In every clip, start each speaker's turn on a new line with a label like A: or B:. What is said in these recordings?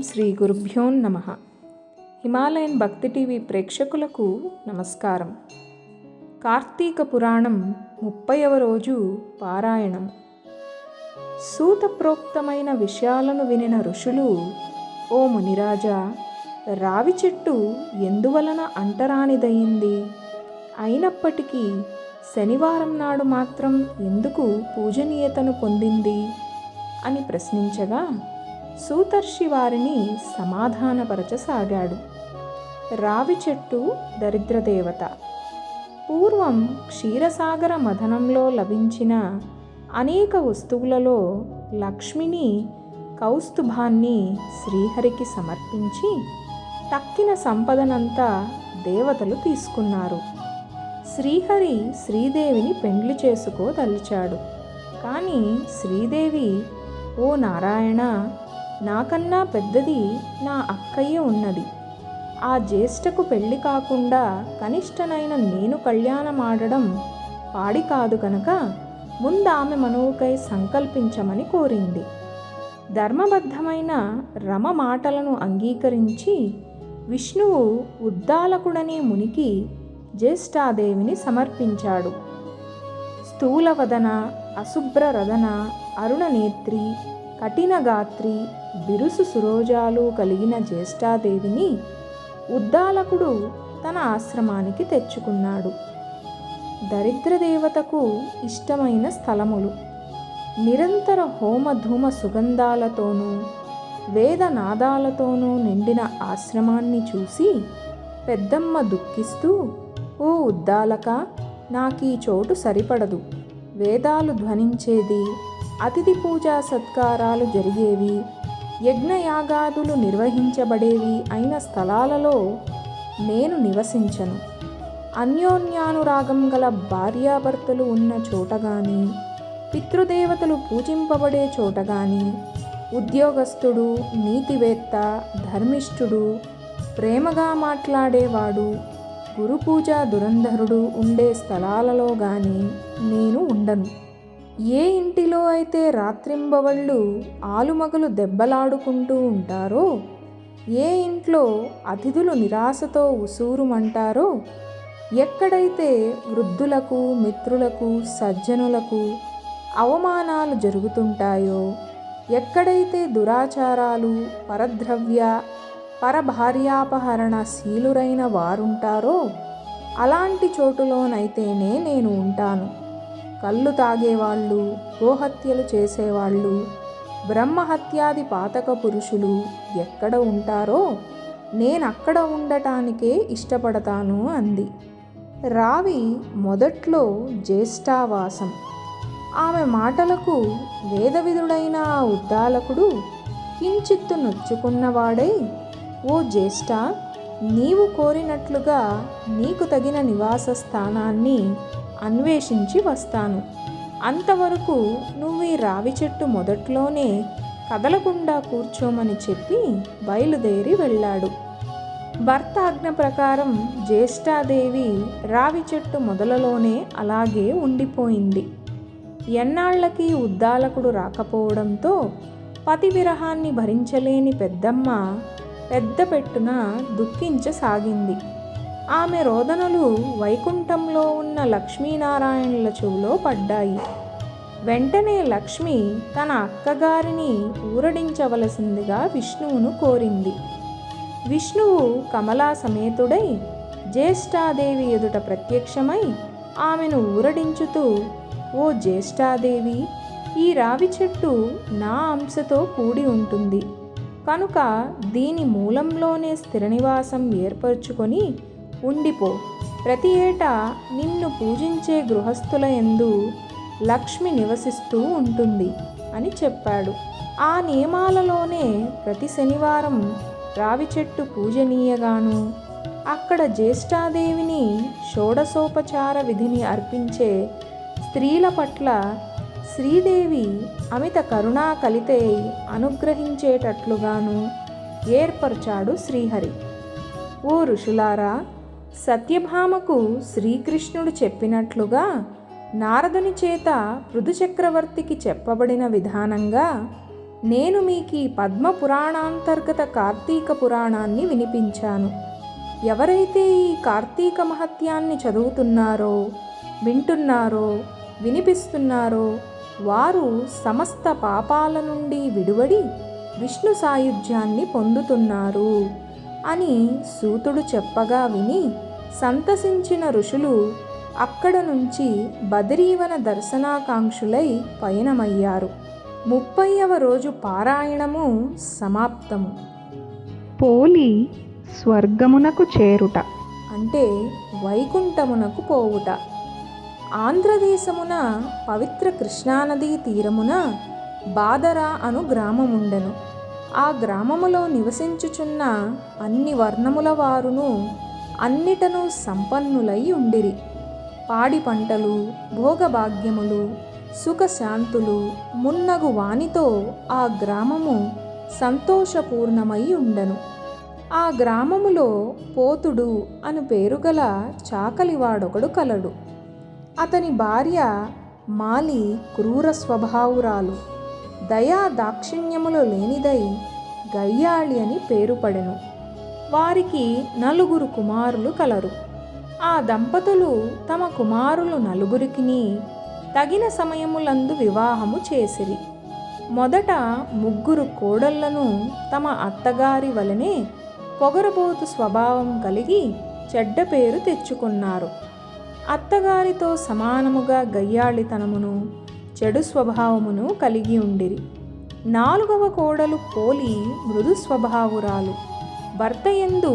A: శ్రీ గురుభ్యో నమః. హిమాలయన్ భక్తి టీవీ ప్రేక్షకులకు నమస్కారం. కార్తీక పురాణం 30వ రోజు పారాయణం. సూత ప్రోక్తమైన విషయాలను వినిన ఋషులు, ఓ మునిరాజా, రావి చెట్టు ఎందువలన అంటరానిదయింది? అయినప్పటికీ శనివారం నాడు మాత్రం ఎందుకు పూజనీయతను పొందింది అని ప్రశ్నించగా సూతర్షి వారిని సమాధానపరచసాగాడు. రావి చెట్టు దరిద్రదేవత. పూర్వం క్షీరసాగర మథనంలో లభించిన అనేక వస్తువులలో లక్ష్మిని, కౌస్తుభాన్ని శ్రీహరికి సమర్పించి తక్కిన సంపదనంతా దేవతలు తీసుకున్నారు. శ్రీహరి శ్రీదేవిని పెండ్లి చేసుకోదలిచాడు. కానీ శ్రీదేవి, ఓ నారాయణ, నాకన్నా పెద్దది నా అక్కయ్య ఉన్నది. ఆ జ్యేష్ఠకు పెళ్లి కాకుండా కనిష్టనైన నేను కళ్యాణమాడడం పాడి కాదు కనుక ముందామె మనువుకై సంకల్పించమని కోరింది. ధర్మబద్ధమైన రమ మాటలను అంగీకరించి విష్ణువు ఉద్దాలకుడనే మునికి జ్యేష్ఠాదేవిని సమర్పించాడు. స్థూలవదన, అశుభ్రరదన, అరుణనేత్రి, కఠినగాత్రి, బిరుసు సురోజాలు కలిగిన జ్యేష్ఠాదేవిని ఉద్దాలకుడు తన ఆశ్రమానికి తెచ్చుకున్నాడు. దరిద్రదేవతకు ఇష్టమైన స్థలములు. నిరంతర హోమధూమ సుగంధాలతోనూ వేదనాదాలతోనూ నిండిన ఆశ్రమాన్ని చూసి పెద్దమ్మ దుఃఖిస్తూ, ఓ ఉద్దాలక, నాకీ చోటు సరిపడదు. వేదాలు ధ్వనించేది, అతిథి పూజా సత్కారాలు జరిగేవి, యజ్ఞయాగాదులు నిర్వహించబడేవి అయిన స్థలాలలో నేను నివసించను. అన్యోన్యానురాగం గల భార్యాభర్తలు ఉన్న చోట గాని, పితృదేవతలు పూజింపబడే చోట గాని, ఉద్యోగస్తుడు, నీతివేత్త, ధర్మిష్ఠుడు, ప్రేమగా మాట్లాడేవాడు, గురుపూజా దురంధరుడు ఉండే స్థలాలలో గాని నేను ఉండను. ఏ ఇంటిలో అయితే రాత్రింబవళ్ళు ఆలుమగలు దెబ్బలాడుకుంటూ ఉంటారో, ఏ ఇంట్లో అతిథులు నిరాశతో ఉసూరుమంటారో, ఎక్కడైతే వృద్ధులకు, మిత్రులకు, సజ్జనులకు అవమానాలు జరుగుతుంటాయో, ఎక్కడైతే దురాచారాలు, పరద్రవ్య, పరభార్యాపహరణ శీలురైన వారుంటారో అలాంటి చోటులోనైతేనే నేను ఉంటాను. కళ్ళు తాగేవాళ్ళు, గోహత్యలు చేసేవాళ్ళు, బ్రహ్మహత్యాది పాతక పురుషులు ఎక్కడ ఉంటారో నేనక్కడ ఉండటానికే ఇష్టపడతాను అంది. రావి మొదట్లో జ్యేష్ఠావాసం. ఆమె మాటలకు వేదవిధుడైన ఆ ఉద్దాలకుడు కించిత్తు నొచ్చుకున్నవాడై, ఓ జ్యేష్ఠ, నీవు కోరినట్లుగా నీకు తగిన నివాస స్థానాన్ని అన్వేషించి వస్తాను. అంతవరకు నువ్వు ఈ రావి చెట్టు మొదట్లోనే కదలకుండా కూర్చోమని చెప్పి బయలుదేరి వెళ్ళాడు. భర్త ఆజ్ఞ ప్రకారం జ్యేష్ఠాదేవి రావి చెట్టు మొదలలోనే అలాగే ఉండిపోయింది. ఎన్నాళ్లకి ఉద్దాలకుడు రాకపోవడంతో పతి విరహాన్ని భరించలేని పెద్దమ్మ పెద్ద పెట్టున దుఃఖించసాగింది. ఆమె రోదనలు వైకుంఠంలో ఉన్న లక్ష్మీనారాయణుల చెవిలో పడ్డాయి. వెంటనే లక్ష్మి తన అక్కగారిని ఊరడించవలసిందిగా విష్ణువును కోరింది. విష్ణువు కమలా సమేతుడై జ్యేష్ఠాదేవి ఎదుట ప్రత్యక్షమై ఆమెను ఊరడించుతూ, ఓ జ్యేష్ఠాదేవి, ఈ రావి చెట్టు నా అంశతో కూడి ఉంటుంది కనుక దీని మూలంలోనే స్థిర నివాసం ఏర్పరచుకొని ఉండిపో. ప్రతి ఏటా నిన్ను పూజించే గృహస్థుల యందు లక్ష్మి నివసిస్తూ ఉంటుంది అని చెప్పాడు. ఆ నియమాలలోనే ప్రతి శనివారం రావి చెట్టు పూజనీయగాను, అక్కడ జ్యేష్ఠాదేవిని షోడశోపచార విధిని అర్పించే స్త్రీల పట్ల శ్రీదేవి అమిత కరుణా కలితే అనుగ్రహించేటట్లుగాను ఏర్పరచాడు శ్రీహరి. ఓ ఋషులారా, సత్యభామకు శ్రీకృష్ణుడు చెప్పినట్లుగా నారదుని చేత పృథు చక్రవర్తికి చెప్పబడిన విధానంగా నేను మీకీ పద్మ పురాణాంతర్గత కార్తీక పురాణాన్ని వినిపించాను. ఎవరైతే ఈ కార్తీక మహత్యాన్ని చదువుతున్నారో, వింటున్నారో, వినిపిస్తున్నారో వారు సమస్త పాపాల నుండి విడువడి విష్ణు సాయుధ్యాన్ని పొందుతున్నారు అని సూతుడు చెప్పగా విని సంతసించిన ఋషులు అక్కడ నుంచి బదరీవన దర్శనాకాంక్షులై పయనమయ్యారు. 30వ రోజు పారాయణము సమాప్తము.
B: పోలి స్వర్గమునకు చేరుట
A: అంటే వైకుంఠమునకు పోవుట. ఆంధ్రదేశమున పవిత్ర కృష్ణానదీ తీరమున బాదర అను గ్రామముండెను. ఆ గ్రామములో నివసించుచున్న అన్ని వర్ణముల వారును అన్నిటను సంపన్నులై ఉండిరి. పాడి పంటలు, భోగభాగ్యములు, సుఖశాంతులు మున్నగు వానితో ఆ గ్రామము సంతోషపూర్ణమై ఉండెను. ఆ గ్రామములో పోతుడు అను పేరుగల చాకలివాడొకడు కలడు. అతని భార్య మాలి క్రూర స్వభావురాలు, దయా దాక్షిణ్యములు లేనిదై గయ్యాళి అని పేరు పడెను. వారికి 4 కుమారులు కలరు. ఆ దంపతులు తమ కుమారులు 4కిని తగిన సమయములందు వివాహము చేసిరి. మొదట 3 కోడళ్లను తమ అత్తగారి వలనే పొగరబోతు స్వభావం కలిగి చెడ్డ పేరు తెచ్చుకున్నారు. అత్తగారితో సమానముగా గయ్యాళితనమును, చెడు స్వభావమును కలిగి ఉండిరి. 4వ కోడలు పోలి మృదు స్వభావురాలు, భర్త యందు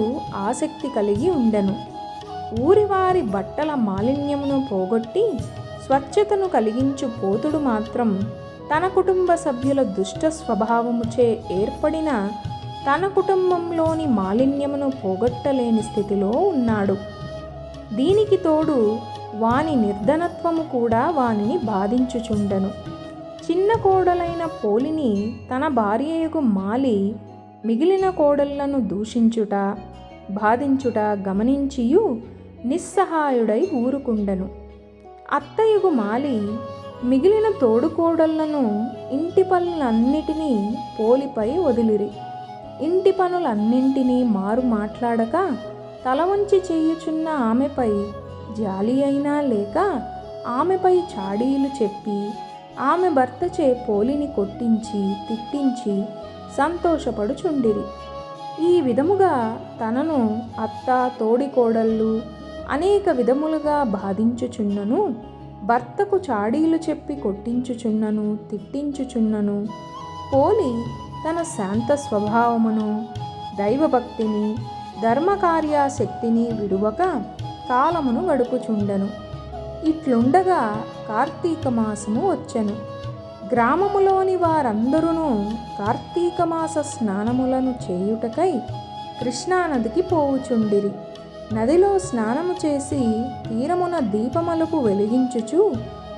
A: ఆసక్తి కలిగి ఉండెను. ఊరివారి బట్టల మాలిన్యమును పోగొట్టి స్వచ్ఛతను కలిగించు పోతుడు మాత్రం తన కుటుంబ సభ్యుల దుష్ట స్వభావముచే ఏర్పడిన తన కుటుంబంలోని మాలిన్యమును పోగొట్టలేని స్థితిలో ఉన్నాడు. దీనికి తోడు వాని నిర్ధనత్వము కూడా వానిని బాధించుచుండెను. చిన్న కోడలైన పోలిని తన భార్యయగు మాలి మిగిలిన కోడళ్లను దూషించుట, బాధించుట గమనించియు నిస్సహాయుడై ఊరుకుండెను. అత్తయ్యగు మాలి మిగిలిన తోడుకోడళ్లను ఇంటి పనులన్నిటినీ పోలిపై వదిలిరి. ఇంటి పనులన్నింటినీ మారు మాట్లాడక తల వంచి చేయుచున్న ఆమెపై జాలి అయినా లేక ఆమెపై చాడీలు చెప్పి ఆమె భర్తచే పోలిని కొట్టించి తిట్టించి సంతోషపడుచుండిరి. ఈ విధముగా తనను అత్త, తోడికోడళ్ళు అనేక విధములుగా బాధించుచున్నను, భర్తకు చాడీలు చెప్పి కొట్టించుచున్నను, తిట్టించుచున్నను పోలి తన శాంత స్వభావమును, దైవభక్తిని, ధర్మకార్యాశక్తిని విడువక కాలమును గడుపుచుండెను. ఇట్లుండగా కార్తీక మాసము వచ్చెను. గ్రామములోని వారందరూ కార్తీక మాస స్నానములను చేయుటకై కృష్ణానదికి పోవుచుండిరి. నదిలో స్నానము చేసి తీరమున దీపములకు వెలిగించుచు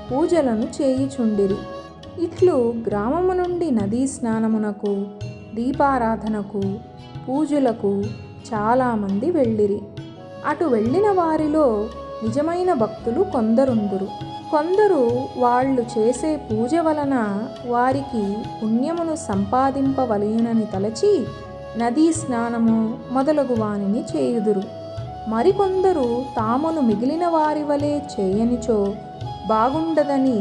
A: పూజలను చేయుచుండిరి. ఇట్లు గ్రామము నుండి నదీ స్నానమునకు, దీపారాధనకు, పూజలకు చాలామంది వెళ్ళిరి. అటు వెళ్ళిన వారిలో నిజమైన భక్తులు కొందరుందురు. కొందరు వాళ్ళు చేసే పూజ వలన వారికి పుణ్యమును సంపాదింపవలయునని తలచి నదీ స్నానము మొదలగు వానిని చేయుదురు. మరికొందరు తామును మిగిలిన వారి వలె చేయనిచో బాగుండదని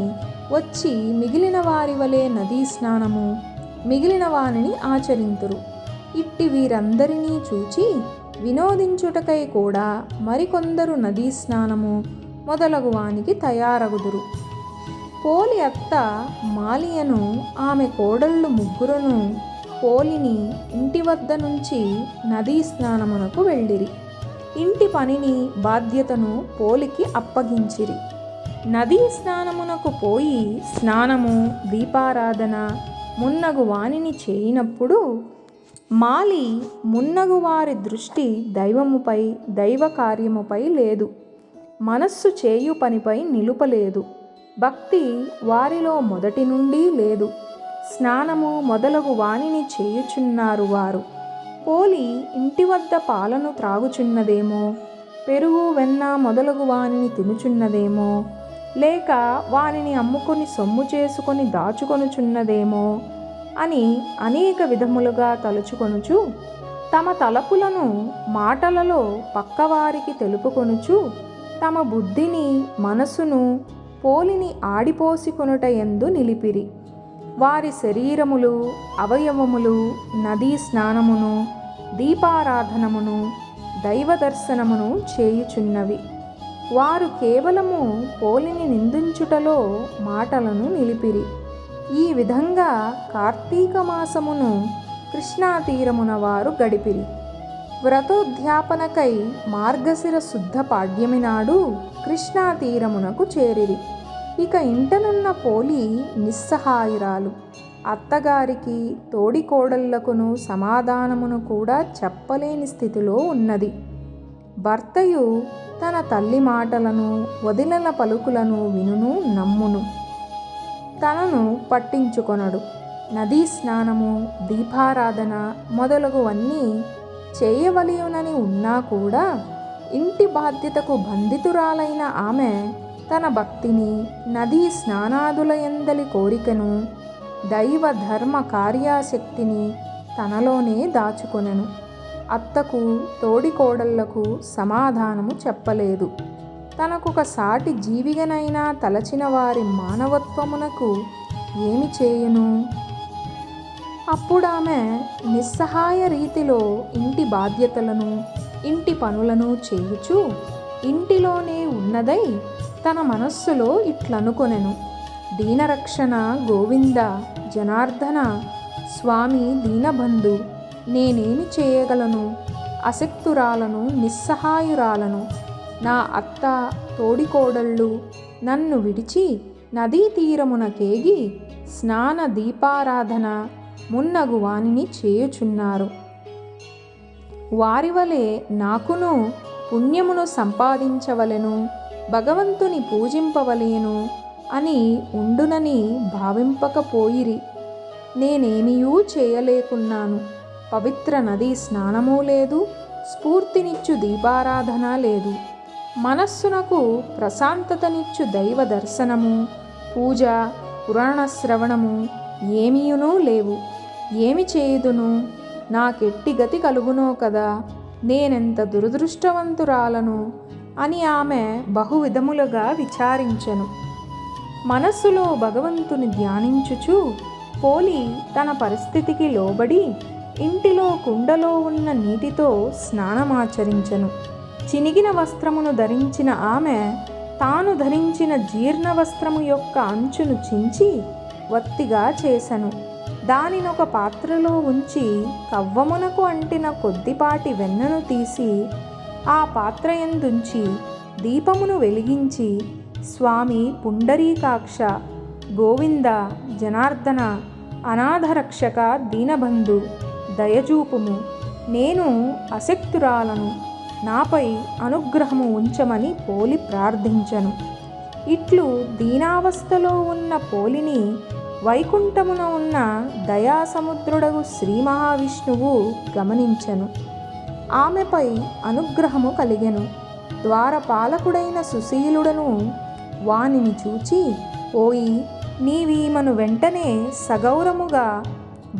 A: వచ్చి మిగిలిన వారి వలె నదీ స్నానము మిగిలిన వానిని ఆచరింతురు. ఇట్టి వీరందరినీ చూచి వినోదించుటకై కూడా మరికొందరు నదీ స్నానము మొదలగు వానికి తయారగుదురు. పోలి అత్త మాలియను ఆమె కోడళ్ళు 3 పోలిని ఇంటి వద్ద నుంచి నదీ స్నానమునకు వెళ్ళిరి. ఇంటి పనిని, బాధ్యతను పోలికి అప్పగించిరి. నదీ స్నానమునకు పోయి స్నానము, దీపారాధన మున్నగు వానిని చేయినప్పుడు మాలి మున్నగు వారి దృష్టి దైవముపై, దైవ కార్యముపై లేదు. మనస్సు చేయు పనిపై నిలుపలేదు. భక్తి వారిలో మొదటి నుండి లేదు. స్నానము మొదలగు వానిని చేయుచున్నారు వారు. పోలి ఇంటి వద్ద పాలను త్రాగుచున్నదేమో, పెరుగు, వెన్న మొదలగు వానిని తినుచున్నదేమో, లేక వానిని అమ్ముకొని సొమ్ము చేసుకొని దాచుకొనుచున్నదేమో, అని అనేక విధములుగా తలుచుకొనుచు తమ తలపులను మాటలలో పక్కవారికి తెలుపుకొనుచు తమ బుద్ధిని మనసును పోలిని ఆడిపోసికొనుట యందు నిలిపిరి. వారి శరీరములు అవయవములు నదీ స్నానమును దీపారాధనమును దైవదర్శనమును చేయుచున్నవి. వారు కేవలము పోలిని నిందించుటలో మాటలను నిలిపిరి. ఈ విధంగా కార్తీక మాసమును కృష్ణా తీరమున వారు గడిపిరి. వ్రతోద్యాపనకై మార్గశిర శుద్ధ పాడ్యమి నాడు కృష్ణా తీరమునకు చేరిరి. ఇక ఇంటనున్న పోలి నిస్సహాయురాలు. అత్తగారికి తోడికోడళ్లకును సమాధానమును కూడా చెప్పలేని స్థితిలో ఉన్నది. భర్తయు తన తల్లి మాటలను వదినల పలుకులను వినును నమ్మును, తనను పట్టించుకొనడు. నదీ స్నానము దీపారాధన మొదలగువన్నీ చేయవలయునని ఉన్నా కూడా ఇంటి బాధ్యతకు బంధితురాలైన ఆమె తన భక్తిని నదీ స్నానాదులయందలి కోరికను దైవ ధర్మ కార్యాశక్తిని తనలోనే దాచుకొనెను. అత్తకు తోడికోడళ్లకు సమాధానము చెప్పలేదు. తనకొక సాటి జీవిగనైనా తలచిన వారి మానవత్వమునకు ఏమి చేయును? అప్పుడామె నిస్సహాయ రీతిలో ఇంటి బాధ్యతలను ఇంటి పనులను చేయుచు ఇంటిలోనే ఉన్నదై తన మనస్సులో ఇట్లనుకొనెను: దీనరక్షణ గోవింద జనార్దన స్వామి దీనబంధు, నేనేమి చేయగలను? అశక్తురాలను నిస్సహాయురాలను. నా అత్త తోడికోడళ్ళు నన్ను విడిచి నదీ తీరమునకేగి స్నాన దీపారాధన మున్నగు వానిని చేయుచున్నారు. వారి వలె నాకును పుణ్యమును సంపాదించవలెను, భగవంతుని పూజింపవలేను అని ఉండునని భావింపకపోయిరి. నేనేమియూ చేయలేకున్నాను. పవిత్ర నదీ స్నానమూ లేదు, స్ఫూర్తినిచ్చు దీపారాధన లేదు. మనస్సునకు ప్రశాంతతనిచ్చు దైవ దర్శనము పూజ పురాణ శ్రవణము ఏమీయునూ లేవు. ఏమి చేయుదును? నాకెట్టి గతి కలుగునో కదా, నేనెంత దురదృష్టవంతురాలను అని ఆమె బహువిధములుగా విచారించెను. మనస్సులో భగవంతుని ధ్యానించుచు పోలి తన పరిస్థితికి లోబడి ఇంటిలో కుండలో ఉన్న నీటితో స్నానమాచరించెను. చినిగిన వస్త్రమును ధరించిన ఆమె తాను ధరించిన జీర్ణ వస్త్రము యొక్క అంచును చించి వత్తిగా చేసెను. దానినొక పాత్రలో ఉంచి కవ్వమునకు అంటిన కొద్దిపాటి వెన్నను తీసి ఆ పాత్రయందుంచి దీపమును వెలిగించి, స్వామి పుండరీకాక్ష గోవింద జనార్దన అనాథరక్షక దీనబంధు దయచూపుము, నేను అశక్తురాలను, నాపై అనుగ్రహము ఉంచమని పోలి ప్రార్థించెను. ఇట్లు దీనావస్థలో ఉన్న పోలిని వైకుంఠమున ఉన్న దయాసముద్రుడగు శ్రీ మహావిష్ణువు గమనించెను. ఆమెపై అనుగ్రహము కలిగెను. ద్వారపాలకుడైన సుశీలుడను వానిని చూచి, ఓయి నీవీమను వెంటనే సగౌరముగా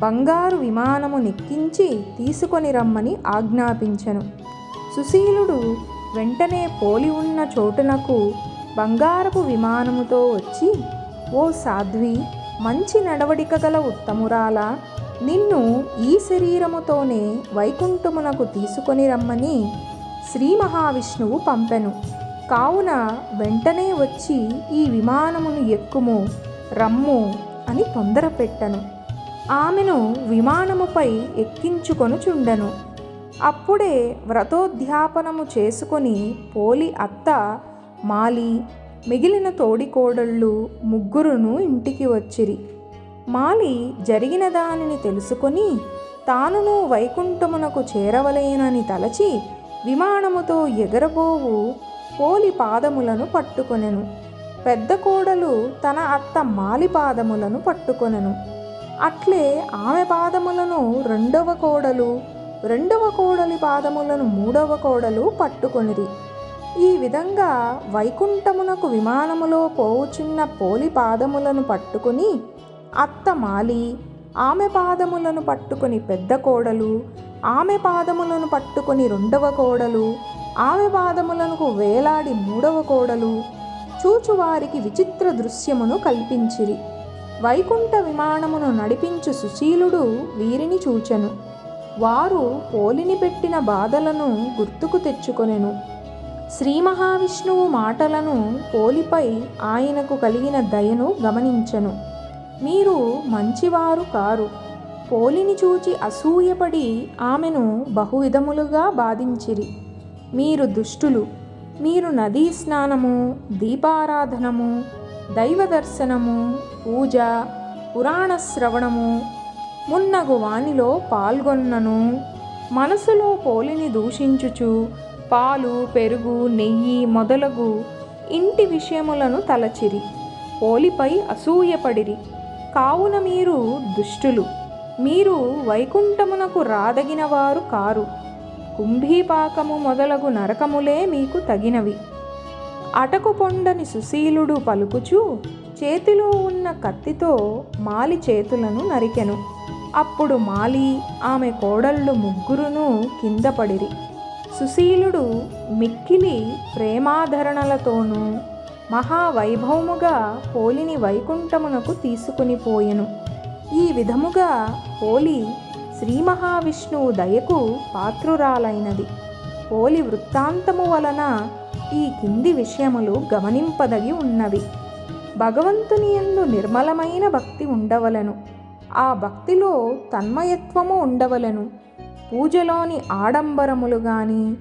A: బంగారు విమానము నెక్కించి తీసుకొని రమ్మని ఆజ్ఞాపించెను. సుశీలుడు వెంటనే పోలి ఉన్న చోటునకు బంగారపు విమానముతో వచ్చి, ఓ సాధ్వి, మంచి నడవడిక గల ఉత్తమురాల, నిన్ను ఈ శరీరముతోనే వైకుంఠమునకు తీసుకొని రమ్మని శ్రీ మహావిష్ణువు పంపెను. కావున వెంటనే వచ్చి ఈ విమానమును ఎక్కుము, రమ్ము అని తొందరపెట్టెను. ఆమెను విమానముపై ఎక్కించుకొనుచుండెను. అప్పుడే వ్రతోద్యాపనము చేసుకొని పోలి అత్త మాలి మిగిలిన తోడికోడళ్ళు ముగ్గురును ఇంటికి వచ్చిరి. మాలి జరిగిన దానిని తెలుసుకొని తానును వైకుంఠమునకు చేరవలేనని తలచి విమానముతో ఎగరబోవు పోలి పాదములను పట్టుకొనెను. పెద్ద కోడలు తన అత్త మాలి పాదములను పట్టుకొనెను. అట్లే ఆమె పాదములను రెండవ కోడలి పాదములను మూడవ కోడలు పట్టుకొనిరి. ఈ విధంగా వైకుంఠమునకు విమానములో పోవుచున్న పోలి పాదములను పట్టుకుని అత్త మాలి ఆమె పాదములను పట్టుకొని పెద్ద కోడలు, ఆమె పాదములను పట్టుకొని రెండవ కోడలు, ఆమె పాదములకు వేలాడి మూడవ కోడలు చూచువారికి విచిత్ర దృశ్యమును కల్పించిరి. వైకుంఠ విమానమును నడిపించు సుశీలుడు వీరిని చూచెను. వారు పోలిని పెట్టిన బాధలను గుర్తుకు తెచ్చుకొనెను. శ్రీ మహావిష్ణువు మాటలను పోలిపై ఆయనకు కలిగిన దయను గమనించెను. మీరు మంచివారు కారు. పోలిని చూచి అసూయపడి ఆమెను బహువిధములుగా బాధించిరి. మీరు దుష్టులు. మీరు నదీ స్నానము, దీపారాధనము, దైవ దర్శనము, పూజ, పురాణ శ్రవణము మున్నగు వానిలో పాల్గొన్నను మనసులో పోలిని దూషించుచు పాలు, పెరుగు, నెయ్యి మొదలగు ఇంటి విషయములను తలచిరి. పోలిపై అసూయపడిరి. కావున మీరు దుష్టులు. మీరు వైకుంఠమునకు రాదగినవారు కారు. కుంభీపాకము మొదలగు నరకములే మీకు తగినవి. అటకు పొండని సుశీలుడు పలుకుచూ చేతిలో ఉన్న కత్తితో మాలి చేతులను నరికెను. అప్పుడు మాలి, ఆమె కోడళ్ళు ముగ్గురును కింద పడిరి. సుశీలుడు మిక్కిలి ప్రేమాధరణలతోనూ మహావైభవముగా పోలిని వైకుంఠమునకు తీసుకుని పోయెను. ఈ విధముగా పోలి శ్రీ మహావిష్ణువు దయకు పాత్రురాలైనది. పోలి వృత్తాంతము వలన ఈ కింది విషయములు గమనింపదగి ఉన్నవి. భగవంతుని యందు నిర్మలమైన భక్తి ఉండవలెను. ఆ భక్తిలో తన్మయత్వము ఉండవలెను. పూజలోని ఆడంబరములు గాని,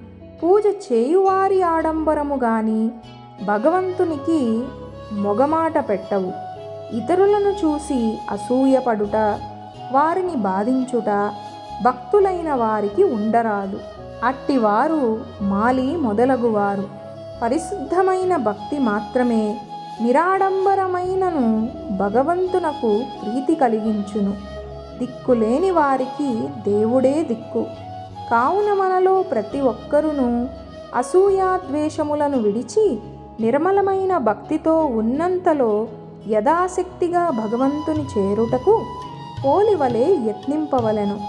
A: పూజ చేయువారి ఆడంబరము గాని భగవంతునికి మొగమాట పెట్టవు. ఇతరులను చూసి అసూయపడుట, వారిని బాధించుట భక్తులైన వారికి ఉండరాదు. అట్టివారు మాలి మొదలగువారు. పరిశుద్ధమైన భక్తి మాత్రమే నిరాడంబరమైనను భగవంతునకు ప్రీతి కలిగించును. దిక్కులేని వారికి దేవుడే దిక్కు. కావున మనలో ప్రతి ఒక్కరును అసూయాద్వేషములను విడిచి నిర్మలమైన భక్తితో ఉన్నంతలో యథాశక్తిగా భగవంతుని చేరుటకు పోలివలే యత్నింపవలెను.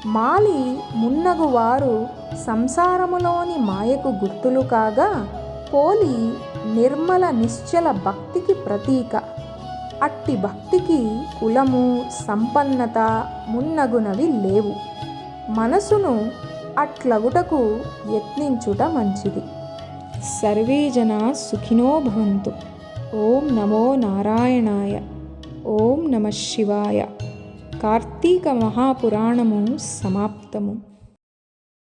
A: మాలి మున్నగు వారు సంసారములోని మాయకు గుర్తులు కాగా, పోలి నిర్మల నిశ్చల భక్తికి ప్రతీక. అట్టి భక్తికి కులము, సంపన్నత మున్నగునవి లేవు. మనసును అట్లగుటకు యత్నించుట మంచిది. సర్వే జనా సుఖినో భవంతు. ఓం నమో నారాయణాయ. ఓం నమః శివాయ. కార్తీక మహాపురాణము సమాప్తము.